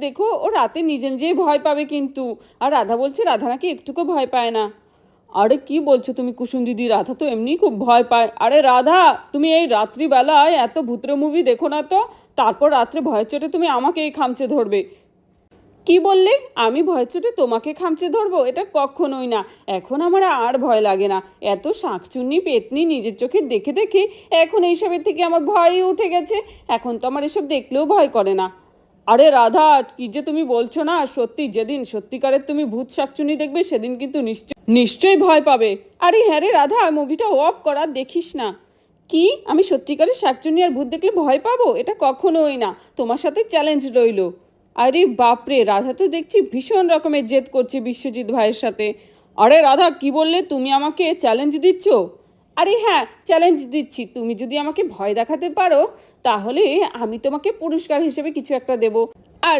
দেখো ও রাতে নিজে নিজেই ভয় পাবে কিন্তু। আর রাধা বলছে রাধা নাকি একটুকু ভয় পায় না। আরে কি বলছো তুমি কুসুম দিদি, রাধা তো এমনিই খুব ভয় পায়। আরে রাধা, তুমি এই রাত্রিবেলায় এত ভূতের মুভি দেখো না তো, তারপর রাত্রে ভয়ের চোটে তুমি আমাকেই খামচে ধরবে। কি বললে? আমি ভয়ের চোটে তোমাকে খামচে ধরবো? এটা কখনোই না। এখন আমার আর ভয় লাগে না। এত শাঁকচুন্নি পেতনি নিজের চোখে দেখে দেখে এখন এইসবের থেকে আমার ভয়ই উঠে গেছে। এখন তো আমার এসব দেখলেও ভয় করে না। আরে রাধা, কি যে তুমি বলছো না, সত্যি যেদিন সত্যিকারের তুমি ভূত শাকচুনি দেখবে সেদিন কিন্তু নিশ্চয়ই ভয় পাবে। আরে হ্যাঁ রে রাধা, মুভিটা অফ করা দেখিস না। কি, আমি সত্যিকারের শাকচুনি আর ভূত দেখলে ভয় পাবো? এটা কখনোই না। তোমার সাথে চ্যালেঞ্জ রইলো। আরে বাপরে, রাধা তো দেখছি ভীষণ রকমের জেদ করছে বিশ্বজিৎ ভাইয়ের সাথে। আরে রাধা, কি বললে? তুমি আমাকে চ্যালেঞ্জ দিচ্ছ? আরে হ্যাঁ, চ্যালেঞ্জ দিচ্ছি। তুমি যদি আমাকে ভয় দেখাতে পারো তাহলে আমি তোমাকে পুরস্কার হিসেবে কিছু একটা দেব। আর